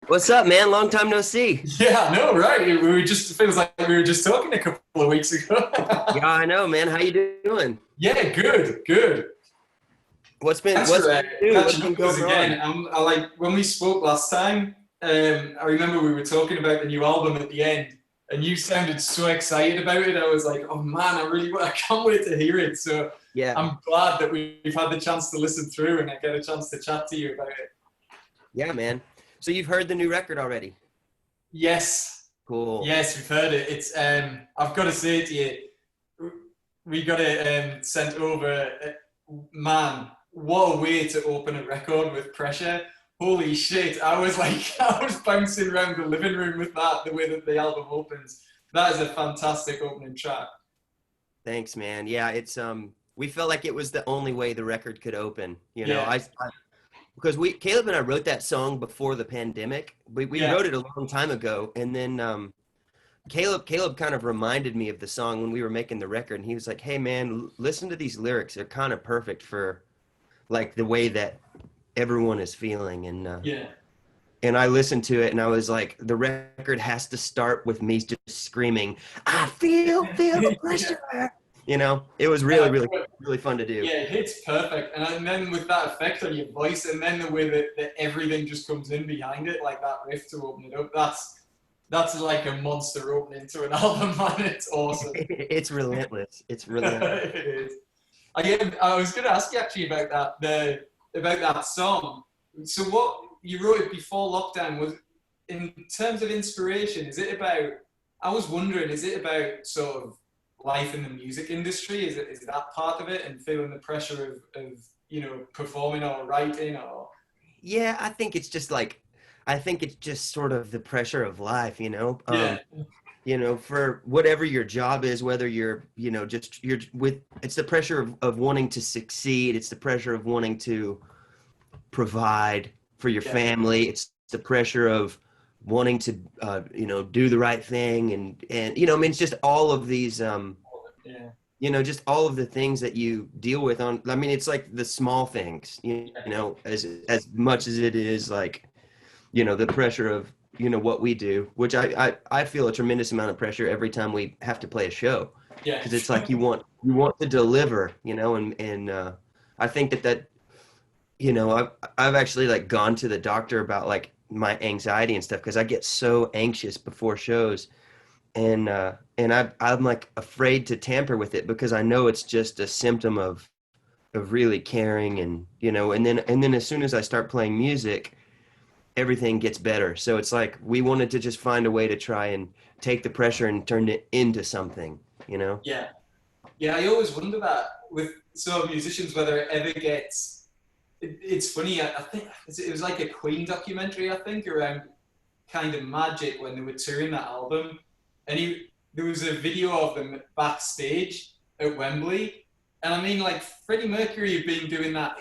What's up, man? Long time no see. Yeah, I know, right? It feels like we were just talking a couple of weeks ago. Yeah, I know, man. How you doing? Yeah, good, good. What's been Thanks for what's new? What's catching up been with us going on? again. I like when we spoke last time. I remember we were talking about the new album at the end, and you sounded so excited about it. I was like, "Oh man, I can't wait to hear it." So Yeah, I'm glad that we've had the chance to listen through and I get a chance to chat to you about it. yeah, man. So you've heard the new record already? Yes, Cool. yes, we've heard it. It's I've got to say to you, we got it sent over. Man, what a way to open a record with Pressure. Holy shit. I was like, I was bouncing around the living room with that, the way that the album opens. That is a fantastic opening track. Thanks, man. Yeah, it's we felt like it was the only way the record could open. Yeah, Because we Caleb and I wrote that song before the pandemic. We yeah, wrote it a long time ago, and then Caleb kind of reminded me of the song when we were making the record, and he was like, "Hey, man, listen to these lyrics. They're kind of perfect for like the way that everyone is feeling." yeah. And I listened to it and I was like, the record has to start with me just screaming, I feel the Yeah. pressure. It was really, Uh, really, really fun to do. yeah, it hits perfect. And then with that effect on your voice, and then the way that everything just comes in behind it, like that riff to open it up, that's like a monster opening to an album, man. It's awesome. It's relentless. It's relentless. It is. I was going to ask you actually about about that song. So what you wrote it before lockdown was in terms of inspiration. Is it about? I was wondering, is it about sort of life in the music industry? Is that part of it, and feeling the pressure of performing or writing or Yeah, I think it's just sort of the pressure of life. yeah For whatever your job is, whether just you're with, it's the pressure of wanting to succeed. It's the pressure of wanting to provide for your yeah family. It's the pressure of wanting to, do the right thing. I mean, it's just all of these, yeah just all of the things that you deal with I mean, it's like the small things, yeah as much as it is like, the pressure of, what we do, which I feel a tremendous amount of pressure every time we have to play a show. yeah Cause it's like you want to deliver, and I think that I've actually like gone to the doctor about like my anxiety and stuff because I get so anxious before shows, and I'm like afraid to tamper with it because I know it's just a symptom of really caring, and then as soon as I start playing music, everything gets better. So it's like we wanted to just find a way to try and take the pressure and turn it into something. yeah. Yeah, I always wonder that with some musicians whether it ever gets. It's funny. I think it was like a Queen documentary. I think around kind of magic when they were touring that album, and there was a video of them backstage at Wembley, and I mean like Freddie Mercury had been doing that,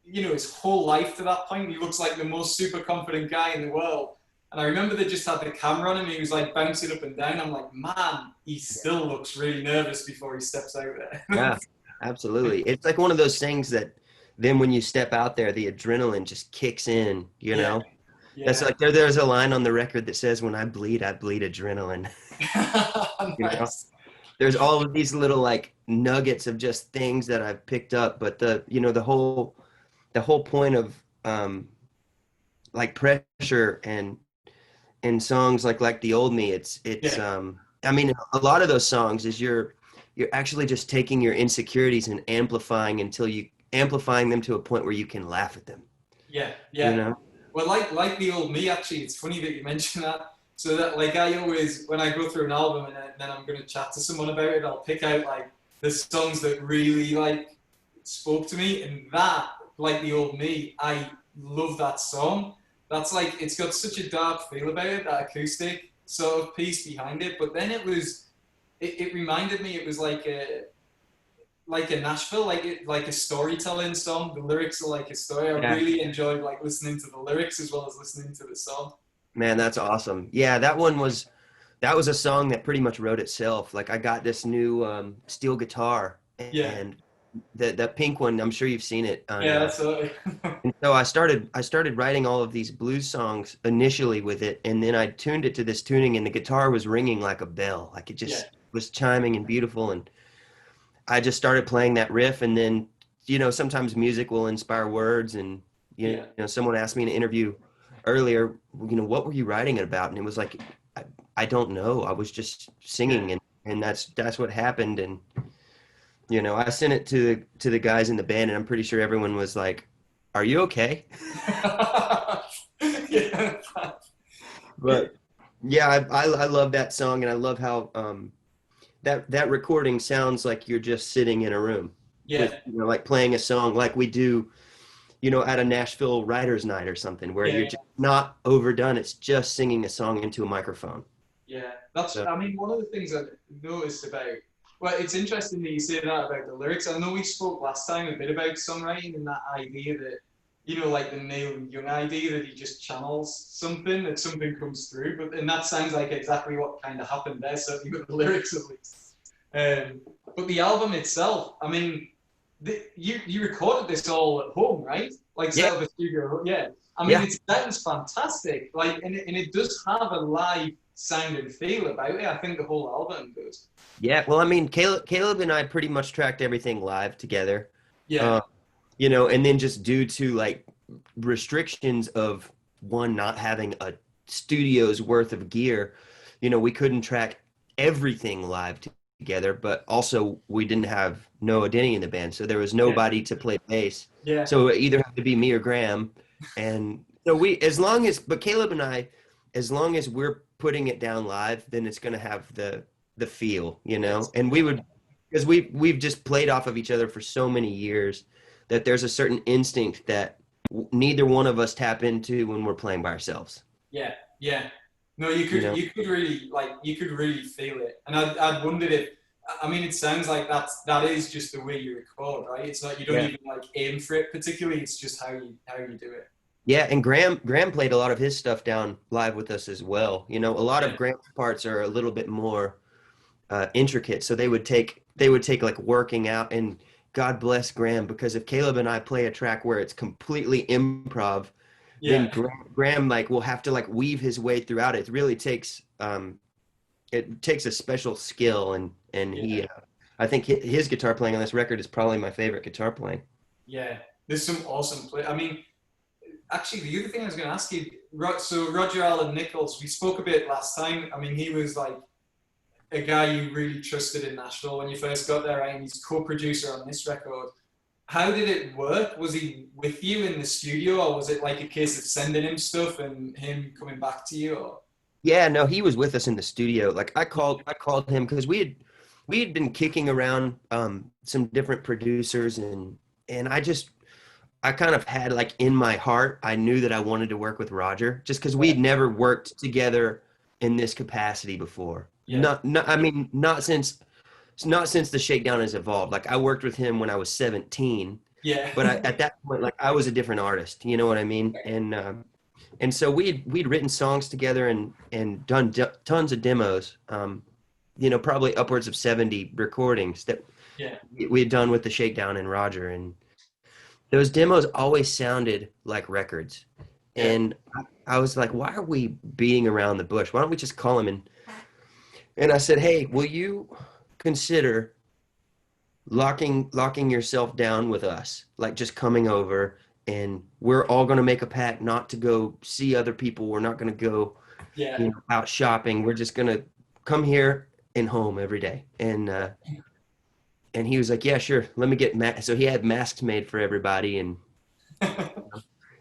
his whole life to that point. He looks like the most super confident guy in the world. And I remember they just had the camera on him. He was like bouncing up and down. I'm like, man, he still looks really nervous before he steps out there. Yeah, absolutely. It's like one of those things that then when you step out there, the adrenaline just kicks in, you Yeah, know? That's yeah. like there's a line on the record that says, when I bleed adrenaline. You know? Nice. There's all of these little like nuggets of just things that I've picked up, but the whole point of like pressure and songs like the old me, it's Yeah, I mean a lot of those songs is you're actually just taking your insecurities and amplifying them to a point where you can laugh at them, yeah, you yeah. know? Well, like the old me, actually, it's funny that you mentioned that. So that, like, I always, when I go through an album and then I'm going to chat to someone about it, I'll pick out like the songs that really like spoke to me, and that, like the old me, I love that song. That's like, it's got such a dark feel about it, that acoustic sort of piece behind it. But then it reminded me, it was like a Nashville, like a storytelling song. The lyrics are like a story. I Yeah, really enjoyed like listening to the lyrics as well as listening to the song. man, that's awesome. Yeah, that was a song that pretty much wrote itself. Like I got this new steel guitar, Yeah, and the pink one. I'm sure you've seen it on. Yeah, absolutely. And so I started writing all of these blues songs initially with it, and then I tuned it to this tuning, and the guitar was ringing like a bell, like it Yeah, just was chiming and beautiful, and I just started playing that riff, and then sometimes music will inspire words, and yeah, someone asked me in an interview earlier, what were you writing it about, and it was like I don't know, I was just yeah. singing, and that's what happened, and I sent it to the guys in the band, and I'm pretty sure everyone was like, "Are you okay?" Yeah, But yeah, I love that song, and I love how that recording sounds like you're just sitting in a room with yeah, like playing a song like we do, at a Nashville writers' night or something, where yeah, you're just not overdone. It's just singing a song into a microphone. yeah. That's, So I mean, one of the things I noticed about, well, it's interesting that you say that about the lyrics. I know we spoke last time a bit about songwriting and that idea that, like the Neil Young idea that he just channels something, that something comes through. And that sounds like exactly what kind of happened there, certainly with the lyrics at least. Um, but the album itself, I mean, you recorded this all at home, right? Like yeah, set up a studio, yeah. I mean, yeah, it sounds fantastic. Like, and it does have a live sound and feel about it. I think the whole album does. yeah. Well, I mean, Caleb and I pretty much tracked everything live together, Yeah, uh, and then just due to like restrictions of one not having a studio's worth of gear, we couldn't track everything live together, but also we didn't have Noah Denny in the band, so there was yeah, nobody to play bass. yeah, So it either had to be me or Graham, and so but Caleb and I, as long as we're putting it down live, then it's going to have the feel, yes, and we would, because we've just played off of each other for so many years that there's a certain instinct that neither one of us tap into when we're playing by ourselves. yeah, yeah. No, you You could know? you could really like you could really feel it, and I'd wondered if. I mean, it sounds like that is just the way you record, right? It's not, you don't Yeah. even like aim for it particularly. It's just how you do it. Yeah, and Graham played a lot of his stuff down live with us as well. A lot of Yeah, Graham's parts are a little bit more intricate, so they would take like working out. And God bless Graham, because if Caleb and I play a track where it's completely improv, then yeah, Graham like will have to like weave his way throughout it. It really takes a special skill, and yeah. I think his guitar playing on this record is probably my favorite guitar playing. Yeah, there's some awesome play. I mean, actually, the other thing I was going to ask you, so Roger Allen Nichols, we spoke a bit last time. I mean, he was like a guy you really trusted in Nashville when you first got there, right? And he's co-producer on this record. How did it work? Was he with you in the studio, or was it like a case of sending him stuff and him coming back to you? Or Yeah, no, he was with us in the studio. Like I called him because we had been kicking around some different producers, and I kind of had like in my heart, I knew that I wanted to work with Roger just because yeah, we'd never worked together in this capacity before. yeah, I mean, not since the Shakedown has evolved. Like I worked with him when I was 17, yeah, but at that point, like I was a different artist. You know what I mean? And so we'd written songs together and done tons of demos. Probably upwards of 70 recordings that yeah, we had done with the Shakedown and Roger, and those demos always sounded like records. yeah, And I was like, why are we beating around the bush? Why don't we just call him? And I said, hey, will you consider locking yourself down with us, like just coming over, and we're all going to make a pact not to go see other people. We're not going to go, yeah, out shopping. We're just going to come here and home every day. And he was like, yeah, sure. Let me get so he had masks made for everybody, and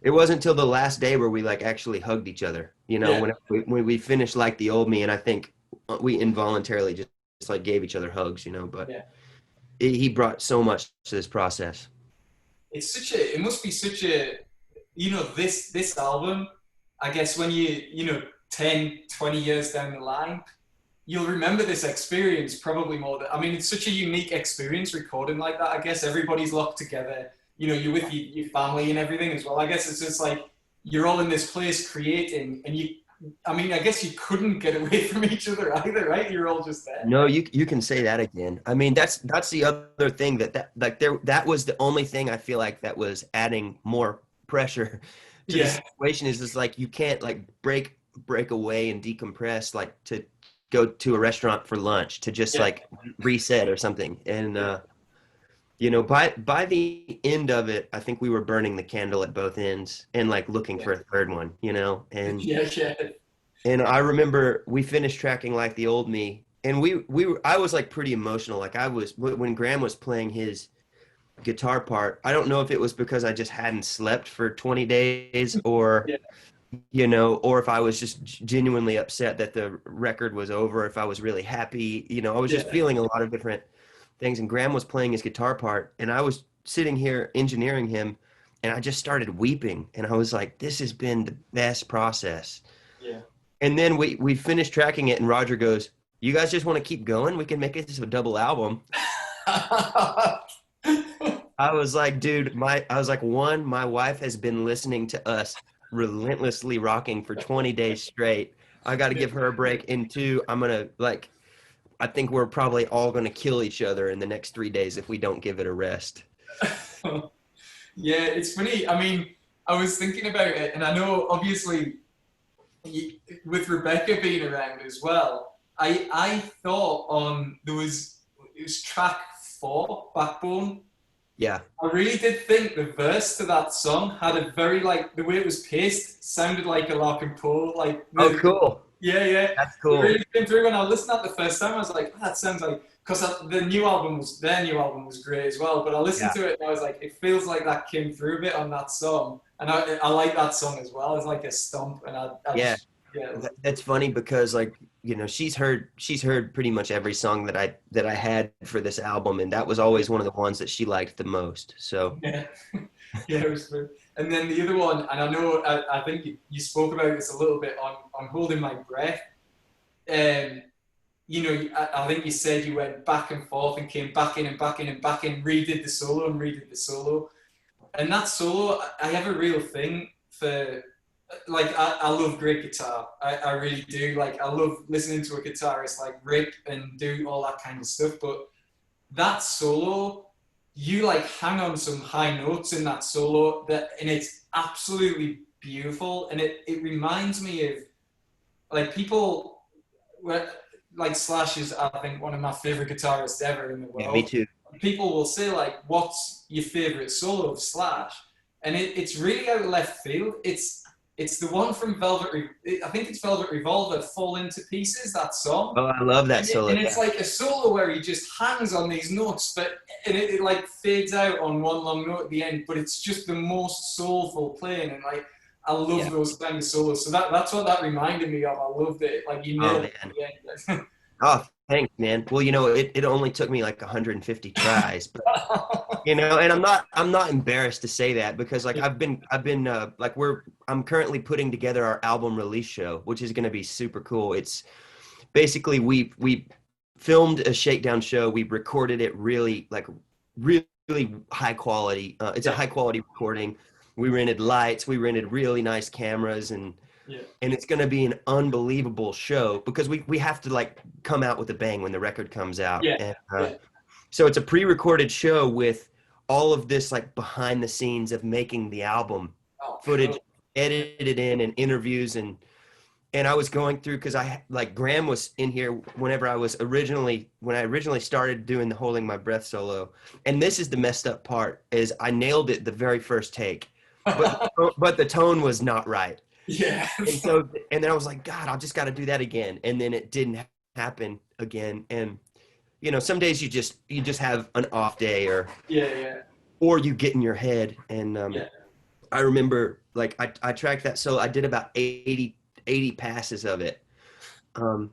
it wasn't until the last day where we like actually hugged each other. yeah, When we finished like the old me, and I think we involuntarily just like gave each other hugs. But yeah. he brought so much to this process. It must be such a, this album, I guess when 10, 20 years down the line, you'll remember this experience probably more than, I mean, it's such a unique experience recording like that. I guess everybody's locked together, you're with your family and everything as well. I guess it's just like, you're all in this place creating, and I mean, I guess you couldn't get away from each other either, right? You're all just there. No, you can say that again. I mean, that's the other thing that like there that was the only thing I feel like that was adding more pressure to the Yeah, situation is like you can't like break away and decompress like to go to a restaurant for lunch to just yeah, like reset or something. And yeah, by the end of it, I think we were burning the candle at both ends and like looking yeah, for a third one, yeah, yeah, and I remember we finished tracking like the old me, and I was like pretty emotional. Like I was when Graham was playing his guitar part. I don't know if it was because I just hadn't slept for 20 days, yeah, or if I was just genuinely upset that the record was over. If I was really happy, I was just yeah. feeling a lot of different things. And Graham was playing his guitar part, and I was sitting here engineering him, and I just started weeping, and I was like, "This has been the best process." Yeah. And then we finished tracking it, and Roger goes, "You guys just want to keep going? We can make it this a double album." I was like, dude, I was like, one, my wife has been listening to us relentlessly rocking for 20 days straight. I got to give her a break. And two, I think we're probably all going to kill each other in the next 3 days if we don't give it a rest. Yeah, it's funny. I mean, I was thinking about it, and I know obviously with Rebecca being around as well, I thought on there was it was track 4, Backbone. Yeah. I really did think the verse to that song had a very like the way it was paced sounded like a Lark and Poe, like Oh, the cool. yeah, yeah. That's It cool. really came through when I listened to that the first time. I was like, oh, that sounds like because their new album was great as well. But I listened Yeah. to it and I was like, it feels like that came through a bit on that song, and I like that song as well. It's like a stomp, and I Yeah. just yeah, it was, That's funny because like, she's heard pretty much every song that I had for this album, and that was always one of the ones that she liked the most. So, yeah, yeah, it was good. And then the other one, and I know I think you spoke about this a little bit on holding my breath. Um, I think you said you went back and forth and came back in and back in and back in, redid the solo and redid the solo. And that solo, I have a real thing for, like, I love great guitar. I really do. Like, I love listening to a guitarist like rip and do all that kind of stuff. But that solo, you like hang on some high notes in that solo and it's absolutely beautiful. And it reminds me of like people like Slash is, I think, one of my favorite guitarists ever in the yeah, me world. too. People will say like, "What's your favorite solo of Slash?" And it's really out of left field. It's the one from I think it's Velvet Revolver, "Fall into Pieces." That song, Oh, I love that solo. and it's Yeah. like a solo where he just hangs on these notes, but and it like fades out on one long note at the end. But it's just the most soulful playing, and like I love Yeah. those kind of solos. So that's what that reminded me of. I loved it. Like you Oh nailed it man. at the end. Oh, thanks, man. Well, it only took me like 150 tries, but and I'm not embarrassed to say that because like I've been like I'm currently putting together our album release show, which is going to be super cool. It's basically we filmed a Shakedown show. We recorded it really high quality. It's a Yeah, high quality recording. We rented lights, we rented really nice cameras, yeah, and it's going to be an unbelievable show because we have to like come out with a bang when the record comes out. yeah, And yeah. so it's a pre-recorded show with all of this like behind the scenes of making the album Oh, footage cool. Yeah, edited in and interviews, and I was going through because I like Graham was in here when I originally started doing the holding my breath solo. And this is the messed up part is I nailed it the very first take, but the tone was not right. yeah, And then I was like, God, I just got to do that again. And then it didn't happen again. And some days you just have an off day, yeah, yeah, or you get in your head. And yeah, I remember like I tracked that solo. I did about 80 passes of it,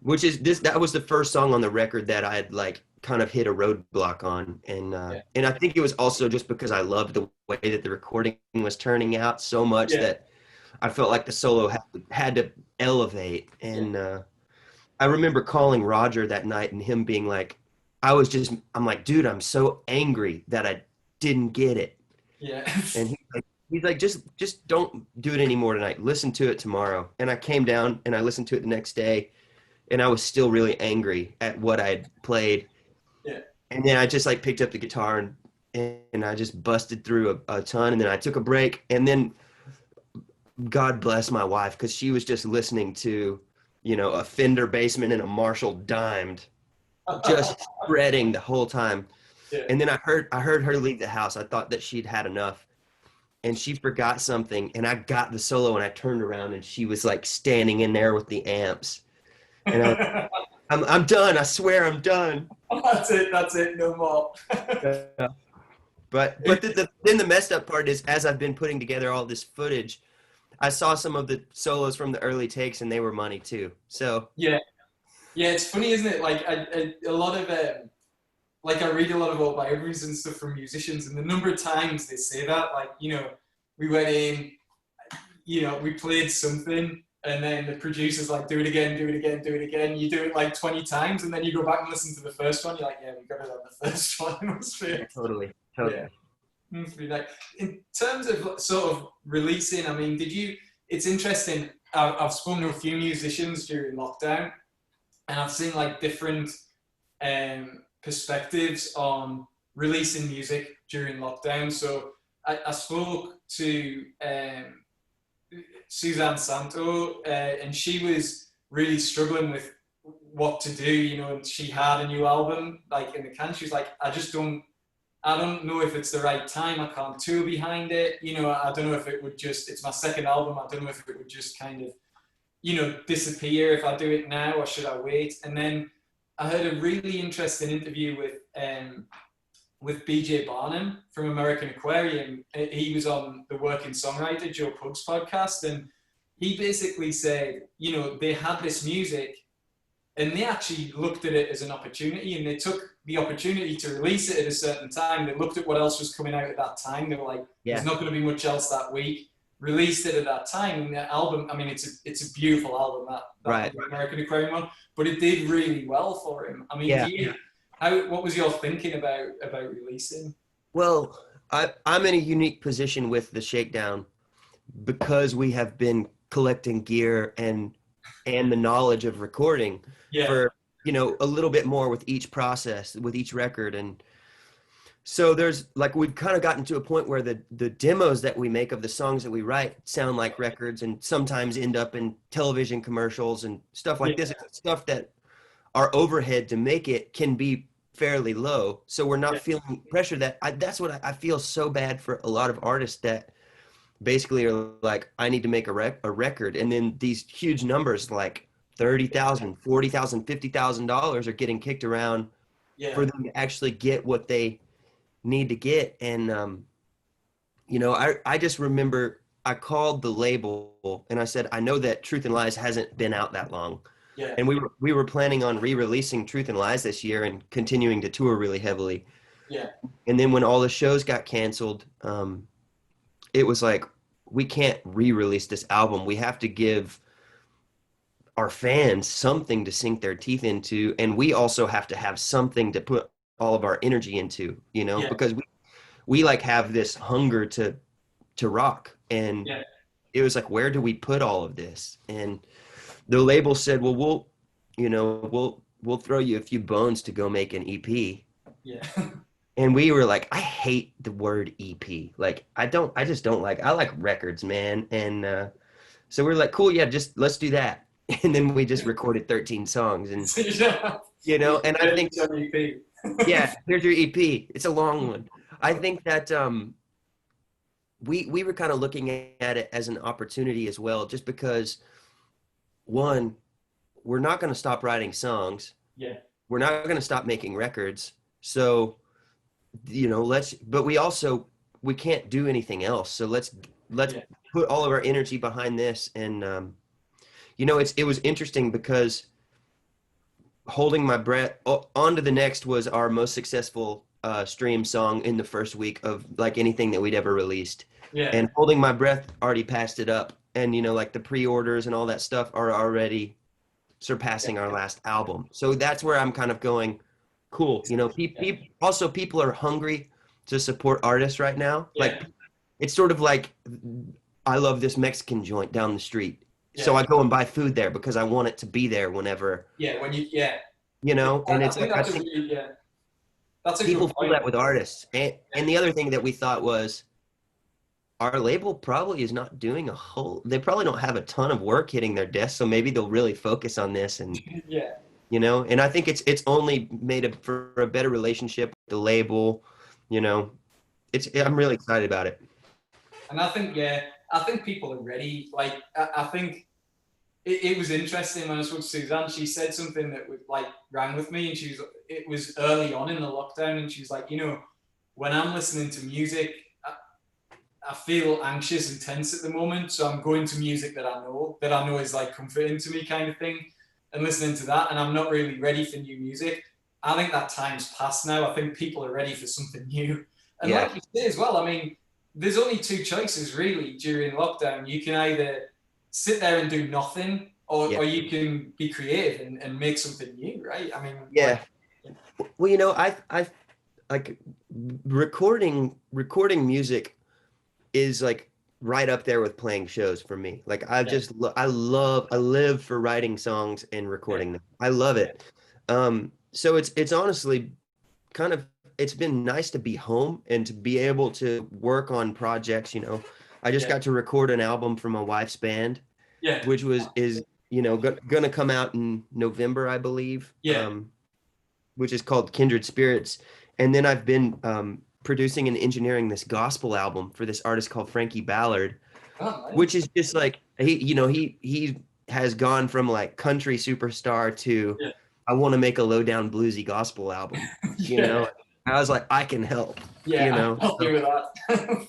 which is that was the first song on the record that I had like kind of hit a roadblock on. yeah, And I think it was also just because I loved the way that the recording was turning out so much yeah, that I felt like the solo had to elevate. yeah, And I remember calling Roger that night and him being like, I'm like, dude, I'm so angry that I didn't get it. yeah, And he's like, he's like, just don't do it anymore tonight. Listen to it tomorrow. And I came down and I listened to it the next day, and I was still really angry at what I had played. Yeah. And then I just like picked up the guitar and I just busted through a ton. And then I took a break. And then God bless my wife, because she was just listening to, a Fender Bassman and a Marshall dimed, just spreading the whole time. Yeah. And then I heard her leave the house. I thought that she'd had enough, and she forgot something. And I got the solo, and I turned around, and she was like standing in there with the amps. And I'm done. I swear I'm done. That's it. That's it. No more. Yeah. But then the messed up part is, as I've been putting together all this footage, I saw some of the solos from the early takes, and they were money too. So Yeah. Yeah. It's funny, isn't it? Like a lot of like I read a lot of autobiographies and stuff from musicians, and the number of times they say that, like, we went in, we played something, and then the producer's like, do it again, do it again, do it again. You do it like 20 times, and then you go back and listen to the first one. You're like, yeah, we got it on the first one. It must be. yeah, totally. Yeah. Must be like, in terms of sort of releasing, I mean, it's interesting. I've spoken to a few musicians during lockdown, and I've seen like different perspectives on releasing music during lockdown. So I spoke to Suzanne Santo, and she was really struggling with what to do, and she had a new album like in the can. She's like, I don't know if it's the right time. I can't tour behind it. I don't know if it would it's my second album. I don't know if it would just kind of, disappear if I do it now, or should I wait? And then I heard a really interesting interview with BJ Barnum from American Aquarium. He was on the Working Songwriter, Joe Pug's podcast, and he basically said, they had this music, and they actually looked at it as an opportunity, and they took the opportunity to release it at a certain time. They looked at what else was coming out at that time. They were like, there's not going to be much else that week. Released it at that time. And the album, I mean, it's a beautiful album, that Right. American Aquarium one, but it did really well for him. I mean, what was your thinking about releasing? Well, I'm in a unique position with the Shakedown, because we have been collecting gear and the knowledge of recording for a little bit more with each process, with each record. And so there's like, we've kind of gotten to a point where the demos that we make of the songs that we write sound like records, and sometimes end up in television commercials and stuff like this. It's stuff that our overhead to make it can be fairly low, so we're not feeling pressure. That's what I feel so bad for a lot of artists that basically are like, I need to make a record, and then these huge numbers like $30,000, $40,000, $50,000 are getting kicked around for them to actually get what they need to get. And I just remember I called the label and I said, I know that Truth and Lies hasn't been out that long. Yeah. And we were planning on re-releasing Truth and Lies this year and continuing to tour really heavily. Yeah. And then when all the shows got canceled, it was like, we can't re-release this album. We have to give our fans something to sink their teeth into, and we also have to have something to put all of our energy into, because we like have this hunger to rock. And it was like, where do we put all of this? And the label said, well, we'll throw you a few bones to go make an EP. Yeah. And we were like, I hate the word EP. Like, I like records, man. And so we were like, cool, yeah, just let's do that. And then we just recorded 13 songs, and and I think, yeah, here's your EP. It's a long one. I think that we were kind of looking at it as an opportunity as well, just because, one, we're not going to stop writing songs. Yeah. We're not going to stop making records. So, but we can't do anything else. So let's put all of our energy behind this. And, it was interesting because Holding My Breath, On to the Next was our most successful stream song in the first week of like anything that we'd ever released. Yeah. And Holding My Breath already passed it up. And, like the pre-orders and all that stuff are already surpassing our last album. So that's where I'm kind of going, cool. People are hungry to support artists right now. Like, it's sort of like I love this Mexican joint down the street. So Yeah, I go and buy food there because I want it to be there whenever, yeah. When you yeah, and I it's think like I that's a think really that's a people good feel point. that with artists. And the other thing that we thought was our label probably is not doing they probably don't have a ton of work hitting their desk, so maybe they'll really focus on this and Yeah, and I think it's only made for a better relationship with the label, you know. yeah. I'm really excited about it. And I think people are ready. Like I think it was interesting when I spoke to Suzanne. She said something that would like rang with me, and it was early on in the lockdown, and she was like, when I'm listening to music, I feel anxious and tense at the moment, so I'm going to music that I know is like comforting to me, kind of thing, and listening to that, and I'm not really ready for new music. I think that time's past now. I think people are ready for something new, and Yeah, like you say as well. I mean, there's only two choices really during lockdown. You can either sit there and do nothing, yeah, or you can be creative and make something new, right? I mean, like, yeah. Well, I like recording music is like right up there with playing shows for me. Like yeah, I live for writing songs and yeah, recording them. I love yeah, it. So it's honestly kind of it's been nice to be home and to be able to work on projects, I just yeah, got to record an album for my wife's band, yeah, which was is, gonna come out in November, I believe. yeah. Which is called Kindred Spirits. And then I've been producing and engineering this gospel album for this artist called Frankie Ballard, Oh, which nice. is just like he has gone from like country superstar to Yeah, I want to make a low down bluesy gospel album, you yeah. know. I was like, I can help, Yeah, I can help you So with that.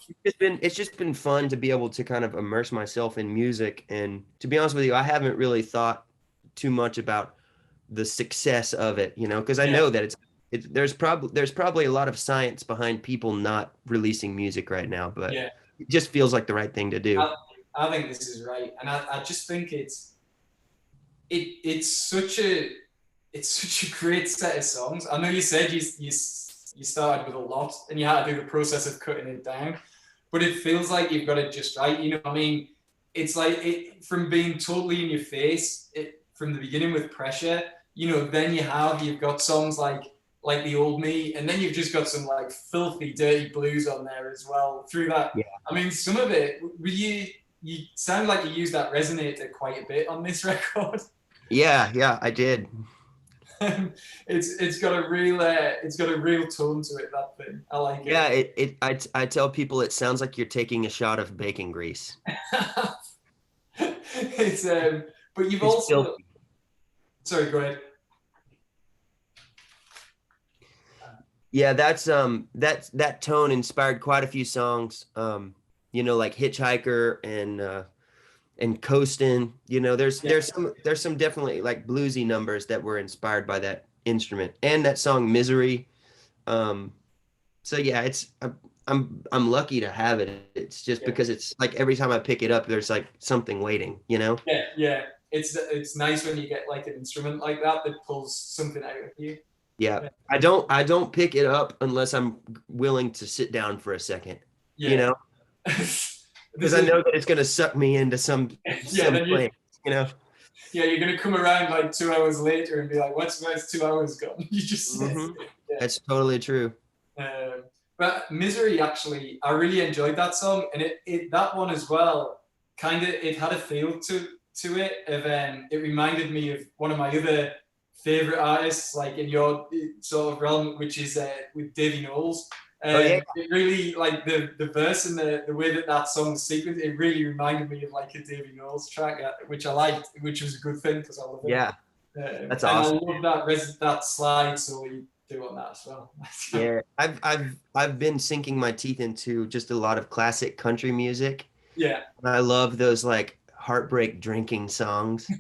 it's just been fun to be able to kind of immerse myself in music. And to be honest with you, I haven't really thought too much about the success of it, because I Yeah, know that there's probably a lot of science behind people not releasing music right now, but yeah. it just feels like the right thing to do. I, I think this is right, and I just think it's such a great set of songs. I know you said you started with a lot and you had to do the process of cutting it down, but it feels like you've got it just right. You know what I mean? It's like from being totally in your face from the beginning with pressure. Then you've got songs like the old me, and then you've just got some like filthy dirty blues on there as well. Through that, Yeah. I mean, some of it you sound like you use that resonator quite a bit on this record. Yeah, yeah, I did. It's got a real tone to it. That thing, I like Yeah, it. I tell people it sounds like you're taking a shot of bacon grease. It's but you've It's also filthy. sorry, go ahead. Yeah, that tone inspired quite a few songs. Like Hitchhiker and Coastin'. Yeah, There's some definitely like bluesy numbers that were inspired by that instrument and that song Misery. Um, so yeah, I'm lucky to have it. It's just yeah, because it's like every time I pick it up, there's like something waiting. yeah. It's nice when you get like an instrument like that that pulls something out of you. Yeah. Yeah, I don't pick it up unless I'm willing to sit down for a second, you yeah. know, because There's I a know that it's gonna suck me into some yeah. some Then place, you know. you're gonna come around like 2 hours later and be like, where's 2 hours gone? You just Hmm. yeah. That's totally true. But Misery, actually, I really enjoyed that song, and that one as well. Kind of, it had a feel to it. It reminded me of one of my other favorite artists, like in your sort of realm, which is with Davy Knowles. Oh yeah, It really like the verse and the way that song's sequence. It really reminded me of like a Davy Knowles track, which I liked, which was a good thing because I love him. yeah. That's And I awesome. love that slide solo you do on that as well. Yeah, I've been sinking my teeth into just a lot of classic country music. Yeah. And I love those like heartbreak drinking songs.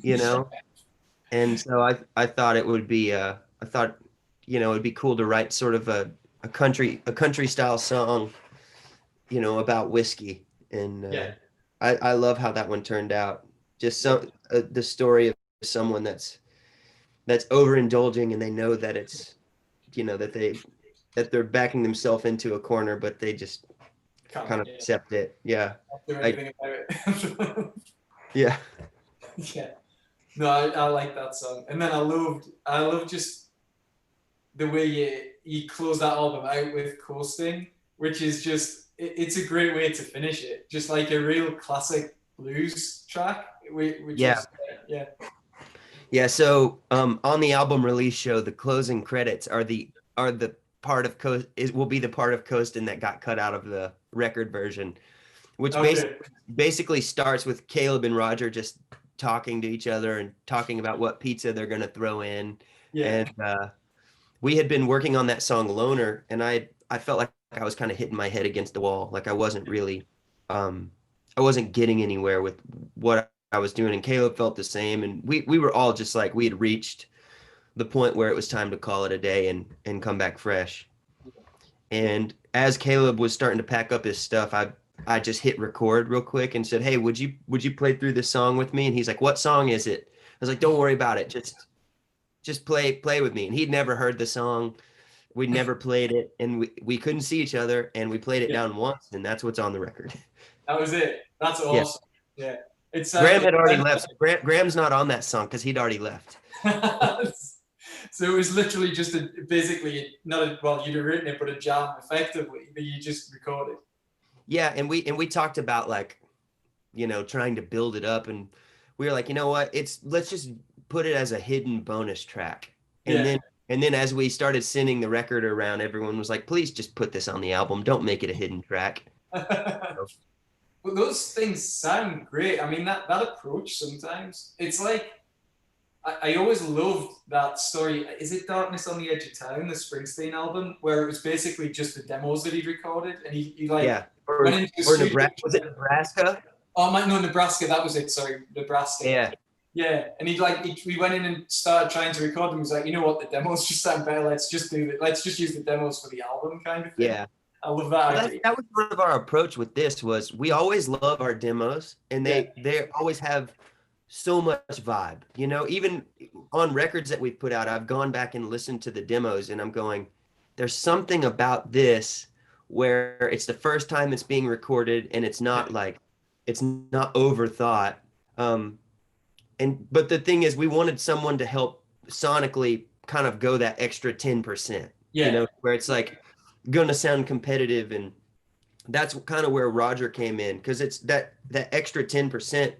And so I thought it would be I thought it'd be cool to write sort of a country style song, about whiskey. And Yeah, I love how that one turned out. Just the story of someone that's overindulging and they know that it's that they're backing themselves into a corner, but they just Can't, kind of yeah, accept it. Yeah. can't do I, anything about it. yeah. Yeah. No, I like that song. And then I loved just the way you close that album out with Coasting, which is just it's a great way to finish it. Just like a real classic blues track, which Yeah. is yeah. Yeah. So on the album release show, the closing credits are the part of Coast is will be the part of Coastin that got cut out of the record version, which Okay. basically starts with Caleb and Roger just talking to each other and talking about what pizza they're gonna throw in. Yeah. And we had been working on that song Loner, and I felt like I was kind of hitting my head against the wall. Like um I wasn't getting anywhere with what I was doing, and Caleb felt the same. And we were all just like we had reached the point where it was time to call it a day and come back fresh. And as Caleb was starting to pack up his stuff, I just hit record real quick and said, "Hey, would you play through this song with me?" And he's like, "What song is it?" I was like, "Don't worry about it. Just play with me." And he'd never heard the song. We'd never played it, and we couldn't see each other, and we played it Yeah. down once, and that's what's on the record. That was it. That's Yeah. awesome. Yeah. It's Graham had already left. So Graham's not on that song because he'd already left. so it was literally just basically not a, well, you'd have written it, but a jam effectively that you just recorded. Yeah, and we talked about like, trying to build it up, and we were like, you know what? Let's just put it as a hidden bonus track. And Yeah. then as we started sending the record around, everyone was like, please just put this on the album. Don't make it a hidden track. But those things sound great. I mean, that approach sometimes, it's like, I always loved that story. Is it Darkness on the Edge of Town, the Springsteen album, where it was basically just the demos that he'd recorded, and he like Yeah. went into the Or studio. Nebraska. Was it Nebraska? Oh, no, Nebraska. That was it. Sorry, Nebraska. Yeah. Yeah, and we went in and started trying to record them. He was like, you know what, the demos just sound better. Let's just do it. Let's just use the demos for the album, kind of thing. Yeah. I love that Well, idea. that was part of our approach with this was we always love our demos, and Yeah, they always have so much vibe. Even on records that we've put out, I've gone back and listened to the demos, and I'm going, there's something about this where it's the first time it's being recorded, and it's yeah, not overthought. But the thing is, we wanted someone to help sonically kind of go that extra 10%, yeah, where it's like gonna sound competitive, and that's kind of where Roger came in, because it's that extra 10%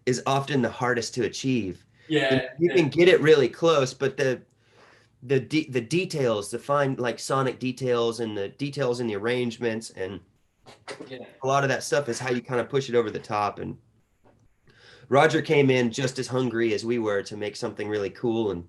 is often the hardest to achieve. yeah, You can get it really close, but the details, the fine like sonic details and the details in the arrangements and yeah, a lot of that stuff is how you kind of push it over the top. And Roger came in just as hungry as we were to make something really cool. And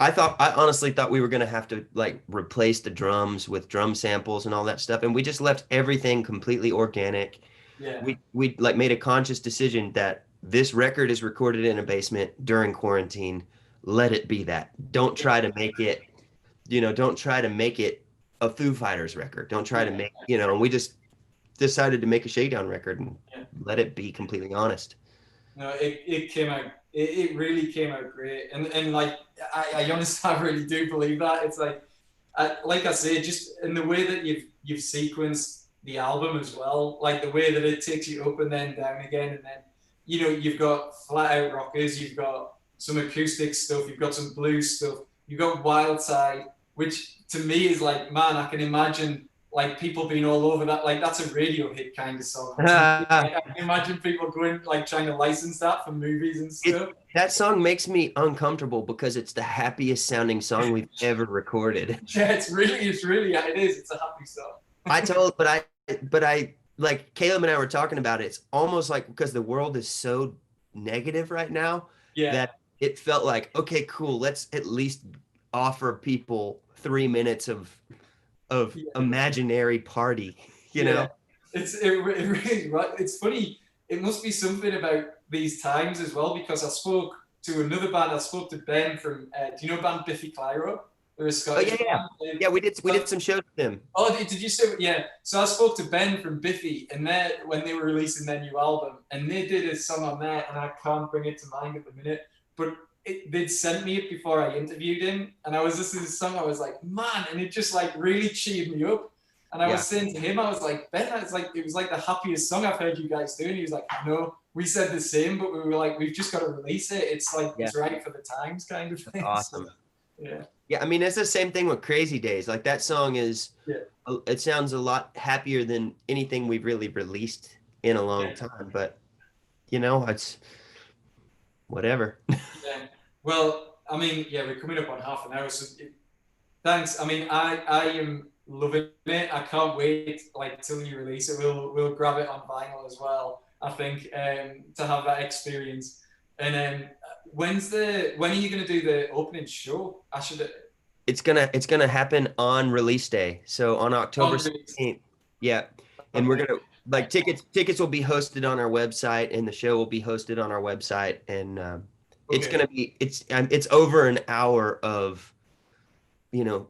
I honestly thought we were going to have to like replace the drums with drum samples and all that stuff, and we just left everything completely organic. yeah, We like made a conscious decision that this record is recorded in a basement during quarantine. Let it be that. Don't try to make it, don't try to make it a Foo Fighters record. Don't try to yeah. and we just decided to make a Shakedown record and Yeah. let it be completely honest. No, it came out. It really came out great, and like I honestly, I really do believe that. It's like I say, just in the way that you've sequenced the album as well, like the way that it takes you up and then down again, and then you've got flat out rockers, you've got some acoustic stuff, you've got some blues stuff, you've got Wild Side, which to me is like, man, I can imagine like people being all over that. Like that's a radio hit kind of song. I can imagine people going like trying to license that for movies and stuff. That song makes me uncomfortable because it's the happiest sounding song we've ever recorded. Yeah, it is. It's a happy song. But I like Caleb and I were talking about it. It's almost like because the world is so negative right now Yeah, that it felt like, okay, cool, let's at least offer people 3 minutes of yeah, imaginary party, yeah. It really right. It's funny. It must be something about these times as well because I spoke to another band. I spoke to Ben from. Do you know band Biffy Clyro? They're a Oh Scottish yeah, yeah. band. Yeah, we did some shows with them. Oh, did you say? Yeah. So I spoke to Ben from Biffy, and when they were releasing their new album, and they did a song on there, and I can't bring it to mind at the minute, but they'd sent me it before I interviewed him, and I was listening to the song. I was like, man, and it just like really cheered me up. And I was Yeah. saying to him, I was like, Ben, it was like the happiest song I've heard you guys do. And he was like, no, we said the same, but we were like, we've just got to release it. It's like, Yeah. it's right for the times kind of That's thing. So, awesome. yeah. Yeah. I mean, it's the same thing with Crazy Days. Like that song is, Yeah. it sounds a lot happier than anything we've really released in a long Yeah. time, but it's whatever. Yeah. Well, I mean, yeah, we're coming up on half an hour. So thanks. I mean, I am loving it. I can't wait like till you release it. We'll grab it on vinyl as well. I think to have that experience. And then when are you gonna do the opening show? I should. It's gonna happen on release day. So on October On release. 16th. Yeah. And we're Okay. gonna like tickets will be hosted on our website and the show will be hosted on our website and it's Okay. gonna be it's over an hour of you know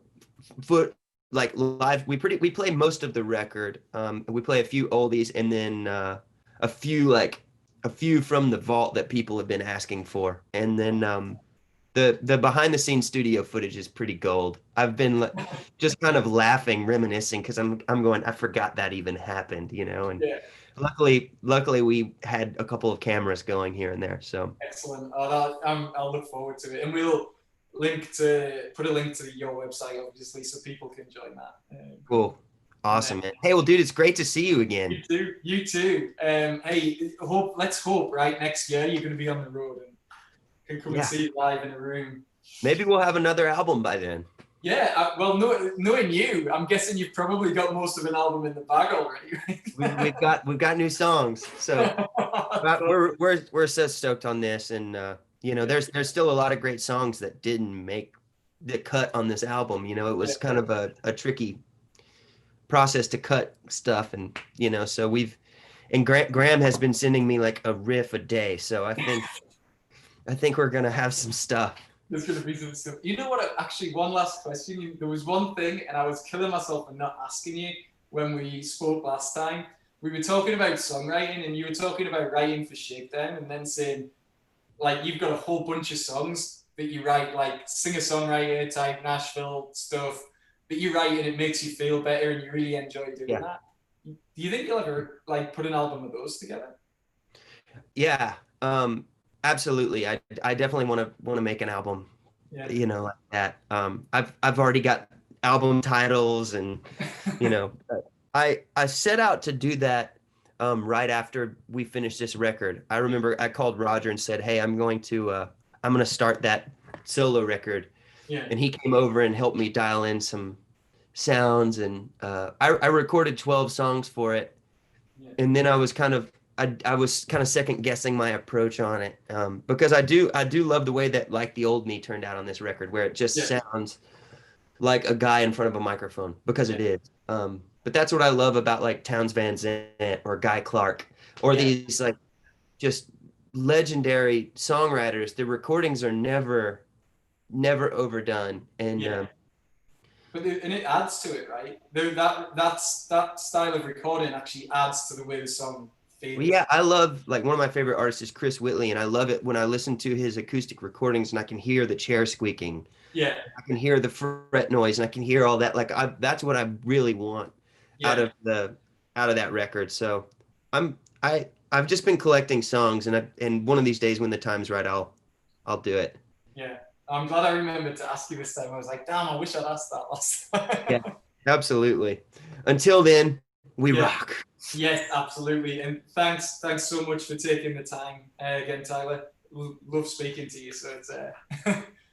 foot like live we play most of the record. We play a few oldies and then a few a few from the vault that people have been asking for. And then the behind the scenes studio footage is pretty gold. I've been just kind of laughing, reminiscing because I'm going, I forgot that even happened, and Yeah. luckily we had a couple of cameras going here and there. So Excellent. Oh, I'll look forward to it, and we'll put a link to your website, obviously, so people can join that. cool. And then Awesome, man. Hey, well, dude, it's great to see you again. you too, you too. Hey, let's hope right next year you're going to be on the road and can come and Yeah. see it live in a room. Maybe we'll have another album by then. Yeah, well, knowing you, I'm guessing you've probably got most of an album in the bag already. Right? We've got new songs. So but we're so stoked on this, and there's still a lot of great songs that didn't make the cut on this album. It was kind of a tricky process to cut stuff, and so Graham has been sending me like a riff a day, so I think we're gonna have some stuff. There's going to be some stuff. You know what? Actually, one last question. There was one thing, and I was killing myself for not asking you when we spoke last time. We were talking about songwriting, and you were talking about writing for Shakedown, and then saying, like, you've got a whole bunch of songs that you write, like singer-songwriter type Nashville stuff that you write, and it makes you feel better, and you really enjoy doing Yeah. that. Do you think you'll ever like put an album of those together? Yeah, absolutely. I definitely want to make an album, Yeah. like that. I've already got album titles, and but I set out to do that right after we finished this record. I remember I called Roger and said, "Hey, I'm gonna start that solo record," Yeah. and he came over and helped me dial in some sounds, and I recorded 12 songs for it. Yeah. And then I was kind of second guessing my approach on it, because I do love the way that like the old me turned out on this record, where it just Yeah. sounds like a guy in front of a microphone, because Yeah. it is. But that's what I love about like Townes Van Zandt or Guy Clark or Yeah. these like just legendary songwriters. The recordings are never overdone, and Yeah. And it adds to it, right? That style of recording actually adds to the way the song well, feels. yeah, I love like one of my favorite artists is Chris Whitley, and I love it when I listen to his acoustic recordings and I can hear the chair squeaking, Yeah, I can hear the fret noise, and I can hear all that. Like that's what I really want out yeah, of the out of that record. So I've just been collecting songs, and one of these days when the time's right, I'll do it. yeah. I'm glad I remembered to ask you this time. I was like, damn, I wish I'd asked that last Yeah, time. absolutely. Until then, we Yeah, rock. yes, absolutely. And thanks so much for taking the time again, Tyler. Love speaking to you. So it's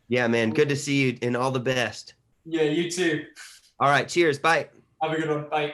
Yeah, man. Good to see you, and all the best. yeah, you too. All right, cheers. Bye. Have a good one. Bye.